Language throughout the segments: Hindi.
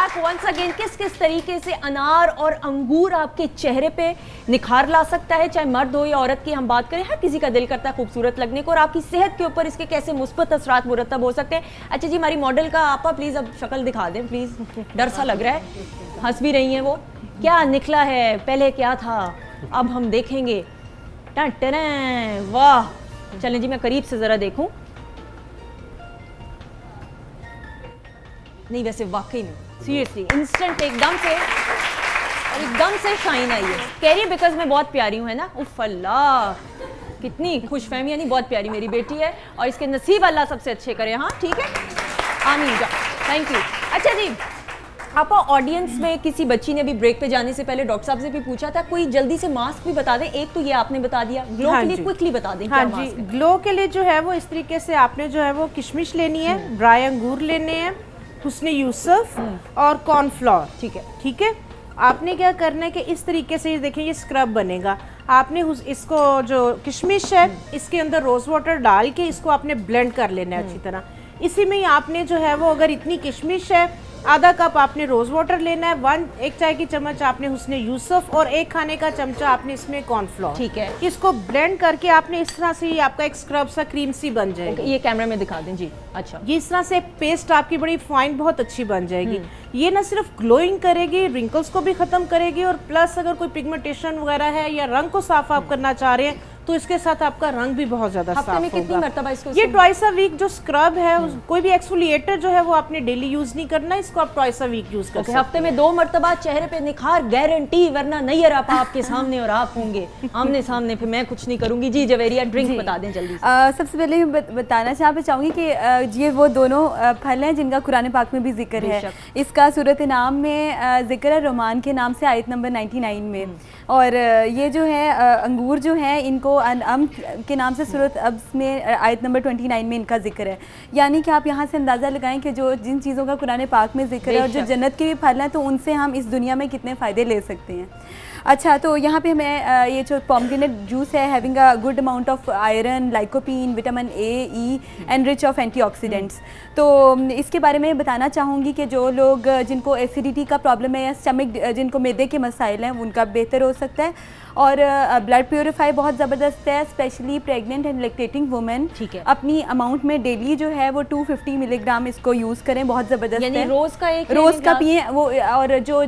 Back once again. किस किस तरीके से अनार और अंगूर आपके चेहरे पे निखार ला सकता है, चाहे मर्द हो या औरत की हम बात करें, हर किसी का दिल करता है खूबसूरत लगने को, और आपकी सेहत के ऊपर इसके कैसे मुस्बत असरात मुरतब हो सकते हैं। अच्छा जी, हमारी मॉडल का आपा प्लीज अब शक्ल दिखा दें प्लीज, डर सा लग रहा है, हंस भी रही हैं वो। क्या निकला है, पहले क्या था अब हम देखेंगे। वाह, चलें जी मैं करीब से जरा देखूं। नहीं वैसे वाकई में सीरियसली इंस्टेंट एकदम से शाइन आई है। कह रही है बिकॉज मैं बहुत प्यारी हूँ, है ना। उफ अल्लाह, कितनी खुशफहमी, यानी बहुत प्यारी मेरी बेटी है और इसके नसीब अल्लाह सबसे अच्छे करे। हाँ ठीक है, आमीन जा, थैंक यू। अच्छा जी, आप ऑडियंस में किसी बच्ची ने अभी ब्रेक पे जाने से पहले डॉक्टर साहब से भी पूछा था, कोई जल्दी से मास्क भी बता दें। एक तो ये आपने बता दिया, ग्लो के लिए क्विकली बता दें। हाँ जी, ग्लो के लिए जो है वो इस तरीके से आपने जो है वो किशमिश लेनी है, ड्राई अंगूर लेने हैं, हुस्ने यूसुफ और कॉर्नफ्लोर। ठीक है। आपने क्या करना है कि इस तरीके से, ये देखिए ये स्क्रब बनेगा। आपने इसको जो किशमिश है इसके अंदर रोज़ वाटर डाल के इसको आपने ब्लेंड कर लेना है अच्छी तरह। इसी में ही आपने जो है वो, अगर इतनी किशमिश है, आधा कप आपने रोज़ वाटर लेना है, एक चाय की चम्मच आपने हुस्ने यूसुफ और एक खाने का चमचा आपने इसमें कॉर्नफ्लोर। ठीक है। इसको ब्लेंड करके आपने इस तरह से, ये आपका एक स्क्रब सा क्रीम सी बन जाएगी। ये कैमरा में दिखा दें जी। अच्छा, ये इस तरह से पेस्ट आपकी बड़ी फाइन बहुत अच्छी बन जाएगी। ये ना सिर्फ ग्लोइंग करेगी, रिंकल्स को भी खत्म करेगी, और प्लस अगर कोई पिगमेंटेशन वगैरह है या रंग को साफ आप करना चाह रहे हैं तो इसके साथ आपका रंग भी बहुत ज्यादा साफ होगा। कितनी मर्तबा इसको? ये ट्वाइस अ वीक जो स्क्रब है, कोई भी एक्सफोलिएटर जो है वो आपने डेली यूज नहीं करना, इसको आप ट्वाइस अ वीक यूज कर सकते हैं। हफ्ते में 2 मर्तबा चेहरे पे निखार गारंटी, वरना नैयर आप आपके सामने और आप होंगे आमने सामने, फिर मैं कुछ नहीं करूंगी। जी जवेरिया, ड्रिंक बता दें जल्दी से। सबसे पहले बताना चाहूँगी कि ये वो दोनों फल हैं जिनका कुरान पाक में भी जिक्र है। इसका सूरत नाम में जिक्र है रोमान के नाम से, आयत नंबर 99 में। और ये जो है अंगूर जो है, इनको अनअम के नाम से सूरत अब्स में आयत नंबर 29 में इनका जिक्र है। यानी कि आप यहाँ से अंदाज़ा लगाएं कि जो जिन चीज़ों का कुरान पाक में जिक्र है और जो जन्नत के भी फल हैं, तो उनसे हम इस दुनिया में कितने फ़ायदे ले सकते हैं। अच्छा, तो यहाँ पे हमें ये जो पोमग्रेनेट जूस है, having a good amount of iron, lycopene, vitamin A, E and rich of antioxidants. तो इसके बारे में बताना चाहूँगी कि जो लोग जिनको एसिडिटी का प्रॉब्लम है या स्टमक, जिनको मैदे के मसाइल हैं, उनका बेहतर हो सकता है। और ब्लड प्योरीफाई बहुत ज़बरदस्त है, specially pregnant and lactating women. ठीक है। अपनी अमाउंट में डेली जो है वो 250 मिलीग्राम इसको यूज़ करें, बहुत ज़बरदस्त है। रोज़ का पिए वो, और जो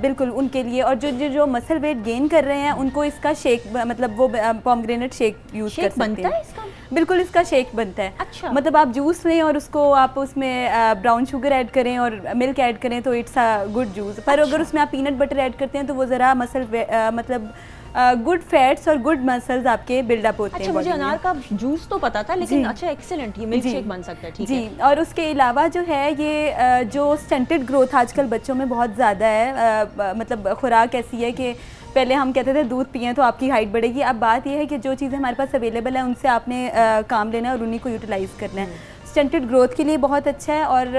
बिल्कुल उनके लिए, और जो मसल वेट गेन कर रहे हैं उनको इसका शेक, मतलब वो पोमग्रेनेट शेक यूज़ कर सकते हैं। बिल्कुल, इसका शेक बनता है। अच्छा। मतलब आप जूस लें और उसको आप उसमें ब्राउन शुगर ऐड करें और मिल्क ऐड करें तो इट्स अ गुड जूस। पर अगर उसमें आप पीनट बटर ऐड करते हैं तो वो ज़रा मसल मतलब गुड फैट्स और गुड मसल्स आपके बिल्डअप होते हैं। अच्छा, मुझे अनार का जूस तो पता था, लेकिन अच्छा एक्सीलेंट, ये मिल्क शेक बन सकता है। ठीक है जी। और उसके अलावा जो है ये जो स्टंटेड ग्रोथ आजकल बच्चों में बहुत ज़्यादा है, मतलब खुराक ऐसी है कि पहले हम कहते थे दूध पिएं तो आपकी हाइट बढ़ेगी। अब बात यह है कि जो चीज़ें हमारे पास अवेलेबल है उनसे आपने काम लेना है और उन्हीं को यूटिलाइज़ करना है। स्टंटेड ग्रोथ के लिए बहुत अच्छा है। और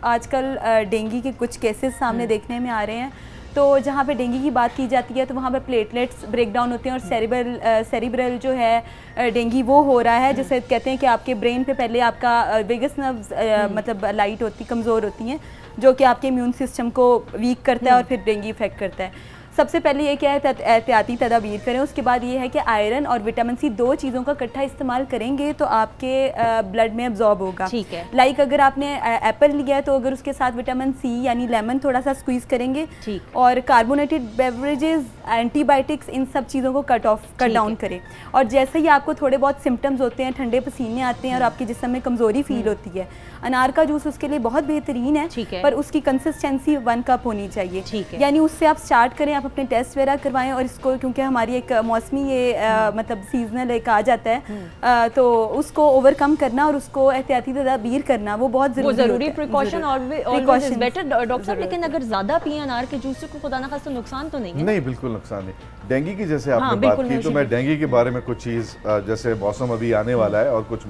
आजकल डेंगू के कुछ केसेस सामने देखने में आ रहे हैं, तो जहाँ पे डेंगू की बात की जाती है तो वहाँ पे प्लेटलेट्स ब्रेक डाउन होते हैं और सेरिब्रल जो है डेंगू वो हो रहा है, जैसे कहते हैं कि आपके ब्रेन पे पहले आपका वेगस नर्व्स मतलब लाइट होती, कमज़ोर होती हैं, जो कि आपके इम्यून सिस्टम को वीक करता है और फिर डेंगू इफेक्ट करता है। सबसे पहले ये क्या है, एहतियाती तदाबीर करें। उसके बाद ये है कि आयरन और विटामिन सी 2 चीज़ों का इकट्ठा इस्तेमाल करेंगे तो आपके ब्लड में अब्जॉर्ब होगा। ठीक है। लाइक अगर आपने एप्पल लिया है तो अगर उसके साथ विटामिन सी यानी लेमन थोड़ा सा स्क्वीज़ करेंगे। ठीक। और कार्बोनेटेड बेवरेजेस, एंटीबायोटिक्स, इन सब चीज़ों को कट डाउन करें। और जैसे ही आपको थोड़े बहुत सिम्टम्स होते हैं, ठंडे पसीने आते हैं और आपके जिस्म में कमज़ोरी फील होती है, अनार का जूस उसके लिए बहुत बेहतरीन है। ठीक है। पर उसकी कंसिस्टेंसी 1 कप होनी चाहिए। ठीक है। यानी उससे आप स्टार्ट करें, आप अपने टेस्ट वगैरह करवाएं। और इसको क्योंकि हमारी एक मौसमी ये मतलब सीजनल एक आ जाता है, तो उसको ओवरकम करना और उसको एहतियाती तदाबीर करना वो बहुत ज़रूरी precaution always is better doctor साहब। लेकिन अगर ज़्यादा पिए अनार के जूस से कोई खुदा ना खास्ता नुकसान तो नहीं है? नहीं, बिल्कुल नुकसान नहीं। डेंगू की जैसे आपने बात की, तो मैं डेंगू के बारे में कुछ चीज़, जैसे मौसम अभी आने वाला है और कुछ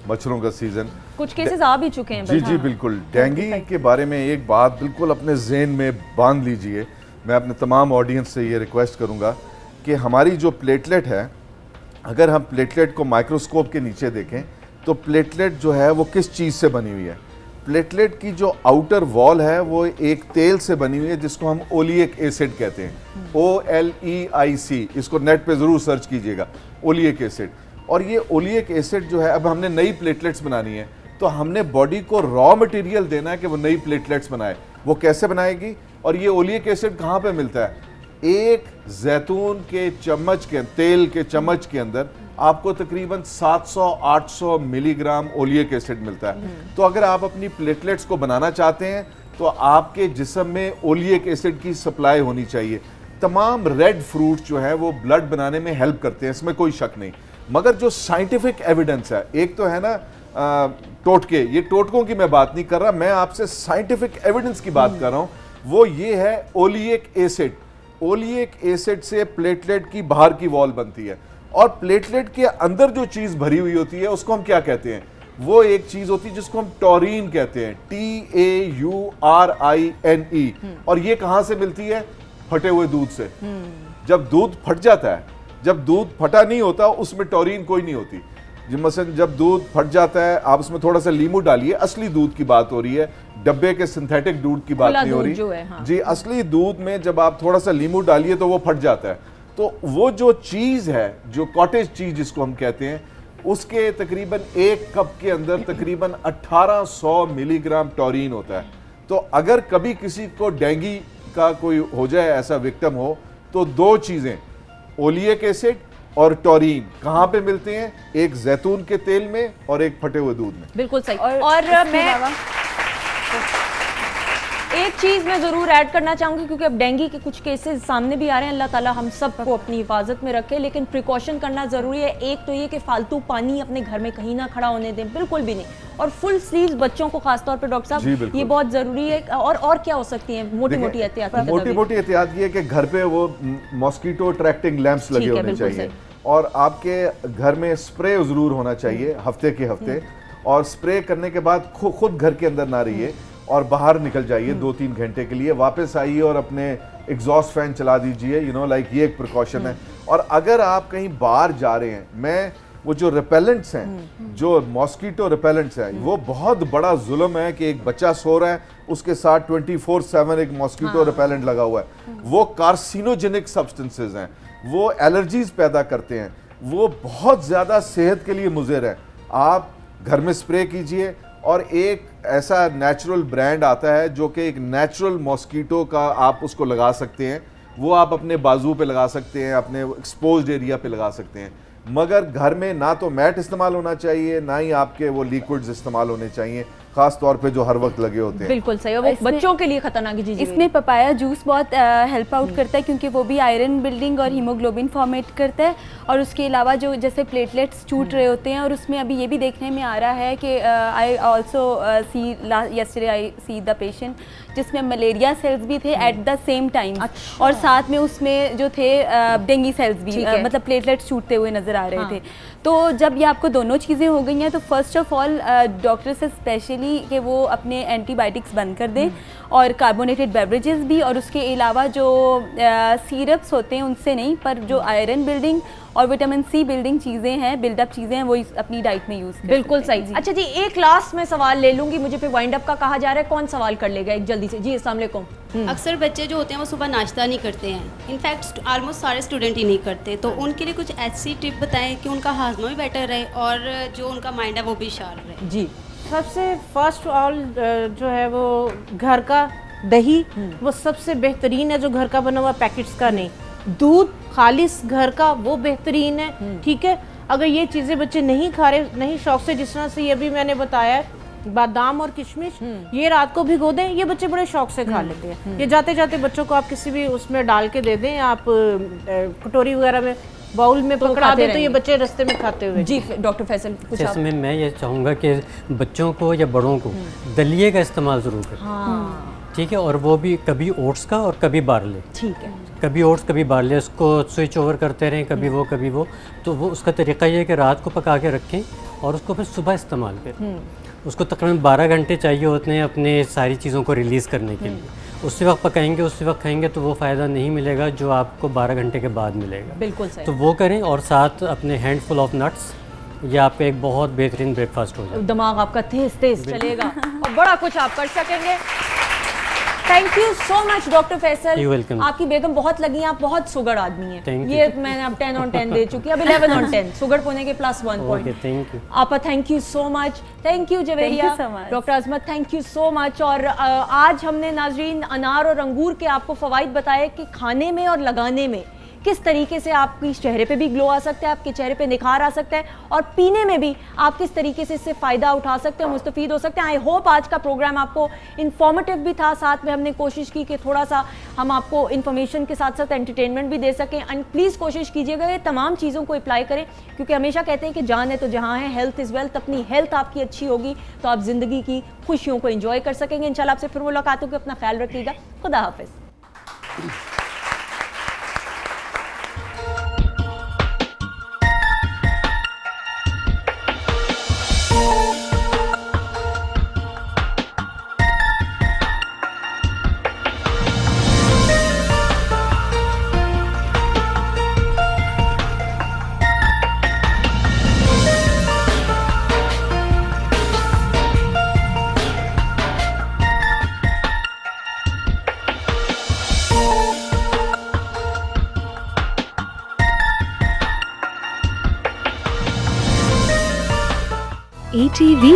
मच्छरों का सीजन, कुछ केसेस आ भी चुके हैं। जी जी बिल्कुल। डेंगू के बारे में एक बात बिल्कुल अपने ज़हन में बांध लीजिए। मैं अपने तमाम ऑडियंस से ये रिक्वेस्ट करूंगा कि हमारी जो प्लेटलेट है, अगर हम प्लेटलेट को माइक्रोस्कोप के नीचे देखें तो प्लेटलेट जो है वो किस चीज़ से बनी हुई है। प्लेटलेट की जो आउटर वॉल है वो एक तेल से बनी हुई है जिसको हम ओलिक एसिड कहते हैं, OLEIC, इसको नेट पे ज़रूर सर्च कीजिएगा, ओलिक एसिड। और ये ओलिक एसिड जो है, अब हमने नई प्लेटलेट्स बनानी है तो हमने बॉडी को रॉ मटेरियल देना है कि वो नई प्लेटलेट्स बनाए। वो कैसे बनाएगी? और ये ओलिक एसिड कहाँ पे मिलता है? एक जैतून के चम्मच के तेल के चम्मच के अंदर आपको तकरीबन 700-800 मिलीग्राम ओलिक एसिड मिलता है। तो अगर आप अपनी प्लेटलेट्स को बनाना चाहते हैं तो आपके जिस्म में ओलिक एसिड की सप्लाई होनी चाहिए। तमाम रेड फ्रूट्स जो है वो ब्लड बनाने में हेल्प करते हैं, इसमें कोई शक नहीं। मगर जो साइंटिफिक एविडेंस है, एक तो है ना टोटके, ये टोटकों की मैं बात नहीं कर रहा, मैं आपसे साइंटिफिक एविडेंस की बात कर रहा हूं। वो ये है ओलिक एसिड। ओलिक एसिड से प्लेटलेट की बाहर की वॉल बनती है और प्लेटलेट के अंदर जो चीज भरी हुई होती है उसको हम क्या कहते हैं? वो एक चीज होती है जिसको हम टॉरिन कहते हैं, TAURINE। और ये कहां से मिलती है? फटे हुए दूध से। जब दूध फट जाता है, जब दूध फटा नहीं होता उसमें टॉरिन कोई नहीं होती। मसलन जब दूध फट जाता है आप उसमें थोड़ा सा लीमू डालिए, असली दूध की बात हो रही है, डब्बे के सिंथेटिक दूध की बात नहीं हो रही हाँ। जी। असली दूध में जब आप थोड़ा सा लीमू डालिए तो वो फट जाता है। तो वो जो चीज है, जो कॉटेज चीज जिसको हम कहते हैं, उसके तकरीबन 1 कप के अंदर तकरीबन 1800 मिलीग्राम टॉरिन होता है। तो अगर कभी किसी को डेंगू का कोई हो जाए, ऐसा विक्टिम हो, तो 2 चीजें, ओलिक एसिड और टॉरिन कहाँ पे मिलते हैं? एक जैतून के तेल में और एक फटे हुए दूध में। बिल्कुल सही। और मैं एक चीज मैं जरूर ऐड करना चाहूंगी, क्योंकि अब डेंगू के कुछ केसेस सामने भी आ रहे हैं, अल्लाह ताला हम सबको अपनी हिफाजत में रखे, लेकिन प्रिकॉशन करना जरूरी है। एक तो ये कि फालतू पानी अपने घर में कहीं ना खड़ा होने दें, बिल्कुल भी नहीं। और फुल स्लीव्स बच्चों को खासतौर पर डॉक्टर साहब ये बहुत जरूरी है। और क्या हो सकती है मोटी मोटी एहतियात? मोटी मोटी एहतियात ये है कि घर पे वो मॉस्किटो अट्रैक्टिंग लैंप्स लगे होने चाहिए और आपके घर में स्प्रे जरूर होना चाहिए हफ्ते के हफ्ते। और स्प्रे करने के बाद खुद घर के अंदर ना रहिए और बाहर निकल जाइए 2-3 घंटे के लिए, वापस आइए और अपने एग्जॉस्ट फैन चला दीजिए, ये एक प्रिकॉशन है। और अगर आप कहीं बाहर जा रहे हैं, मैं वो जो रिपेलेंट्स हैं, जो मॉस्किटो रिपेलेंट्स हैं, वो बहुत बड़ा जुल्म है कि एक बच्चा सो रहा है उसके साथ 24/7 एक मॉस्किटो रिपेलेंट लगा हुआ है। वो कार्सिनोजेनिक सब्सटेंसेस हैं, वो एलर्जीज पैदा करते हैं, वो बहुत ज्यादा सेहत के लिए मुज़िर है। आप घर में स्प्रे कीजिए। और एक ऐसा नेचुरल ब्रांड आता है जो कि एक नेचुरल मॉस्किटो का आप उसको लगा सकते हैं, वो आप अपने बाजू पे लगा सकते हैं, अपने एक्सपोज्ड एरिया पे लगा सकते हैं। मगर घर में ना तो मैट इस्तेमाल होना चाहिए, ना ही आपके वो लिक्विड्स इस्तेमाल होने चाहिए, खास तौर पे जो हर वक्त लगे होते हैं। बिल्कुल सही है, वो बच्चों के लिए खतरनाक है। जी इसमें पपाया जूस बहुत हेल्प आउट करता है, क्योंकि वो भी आयरन बिल्डिंग और हीमोग्लोबिन फॉर्मेट करता है। और उसके अलावा जो जैसे प्लेटलेट्स छूट रहे होते हैं, और उसमें अभी ये भी देखने में आ रहा है कि I also see yesterday I see the patient जिसमें मलेरिया सेल्स भी थे एट द सेम टाइम, और साथ में उसमें जो थे डेंगू सेल्स भी, मतलब प्लेटलेट्स छूटते हुए नजर आ रहे थे। तो जब ये आपको दोनों चीज़ें हो गई हैं तो फर्स्ट ऑफ ऑल डॉक्टर से स्पेशली कि वो अपने एंटीबायोटिक्स बंद कर दें और कार्बोनेटेड बेवरेजेस भी, और उसके अलावा जो सिरप्स होते हैं उनसे नहीं, पर जो आयरन बिल्डिंग और विटामिन सी बिल्डिंग चीज़ें हैं, बिल्डअप चीज़ें हैं, वो अपनी डाइट में यूज़ करें। बिल्कुल सही। अच्छा जी, एक लास्ट में सवाल ले लूँगी, मुझे फिर वाइंड अप का कहा जा रहा है, कौन सवाल कर लेगा एक जल्दी से? जी अस्सलाम वालेकुम। अक्सर बच्चे जो होते हैं वो सुबह नाश्ता नहीं करते हैं, इनफैक्ट ऑलमोस्ट सारे स्टूडेंट ही नहीं करते, तो उनके लिए कुछ ऐसी टिप बताएं कि उनका हाजमा भी बेटर रहे और जो उनका माइंड है वो भी शार्प रहे। जी, सबसे फर्स्ट ऑल जो है वो घर का दही वो सबसे बेहतरीन है, जो घर का बना हुआ, पैकेट्स का नहीं। दूध खालिस घर का वो बेहतरीन है, ठीक है। अगर ये चीज़ें बच्चे नहीं खा रहे, नहीं शौक से, जिस तरह से ये भी मैंने बताया है, बादाम और किशमिश, ये रात को भिगो दें, ये बच्चे बड़े शौक से खा लेते हैं। ये जाते जाते बच्चों को आप किसी भी उसमें डाल के दे दें, आप कटोरी वगैरह में, बाउल में पकड़ा दे, तो ये बच्चे रास्ते में खाते हुए। जी डॉक्टर फैसल कुछ इसमें मैं ये चाहूँगा कि बच्चों को या बड़ों को दलिए का इस्तेमाल ज़रूर करें, ठीक है। और वो भी कभी ओट्स का और कभी बारले, ठीक है, कभी ओट्स कभी बारले, उसको स्विच ओवर करते रहें, कभी वो। तो वो उसका तरीका ये है कि रात को पका के रखें और उसको फिर सुबह इस्तेमाल करें। उसको तकरीबन 12 घंटे चाहिए होते हैं अपने सारी चीज़ों को रिलीज़ करने के लिए। उसी वक्त पकाएंगे, उसी वक्त खाएंगे तो वो फ़ायदा नहीं मिलेगा जो आपको 12 घंटे के बाद मिलेगा। बिल्कुल सही। तो वो करें और साथ अपने हैंडफुल ऑफ नट्स, ये आपका एक बहुत बेहतरीन ब्रेकफास्ट हो जाएगा। दिमाग आपका तेज चलेगा। और बड़ा कुछ आप कर सकेंगे। Thank you so much doctor Faisal. You're welcome. आपकी बेगम बहुत लगी, आप बहुत सुगर आदमी हैं। Thank ये मैंने अब 10 on 10 दे चुकी, अब 11 on 10 सुगर होने के +1 पॉइंट। Okay, thank you. आपा thank you so much. Thank you Javeria. Thank you so much. Doctor Azmat thank you so much. और आज हमने नाजरीन अनार और अंगूर के आपको फ़वाइद बताए कि खाने में और लगाने में किस तरीके से आपकी चेहरे पे भी ग्लो आ सकता है, आपके चेहरे पे निखार आ सकता है, और पीने में भी आप किस तरीके से इससे फ़ायदा उठा सकते हैं, मुस्तफ़ीद हो सकते हैं। आई होप आज का प्रोग्राम आपको इन्फॉर्मेटिव भी था, साथ में हमने कोशिश की कि थोड़ा सा हम आपको इन्फॉर्मेशन के साथ साथ एंटरटेनमेंट भी दे सकें। एंड प्लीज़ कोशिश कीजिएगा ये तमाम चीज़ों को अप्लाई करें, क्योंकि हमेशा कहते हैं कि जान है तो जहाँ है, हेल्थ इज़ वेल्थ। अपनी हेल्थ आपकी अच्छी होगी तो आप ज़िंदगी की खुशियों को एंजॉय कर सकेंगे। इंशाल्लाह आपसे फिर मुलाकात होगी। अपना ख्याल रखिएगा। खुदा हाफिज़। ATV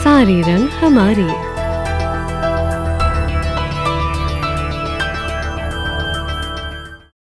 सारे रंग हमारे।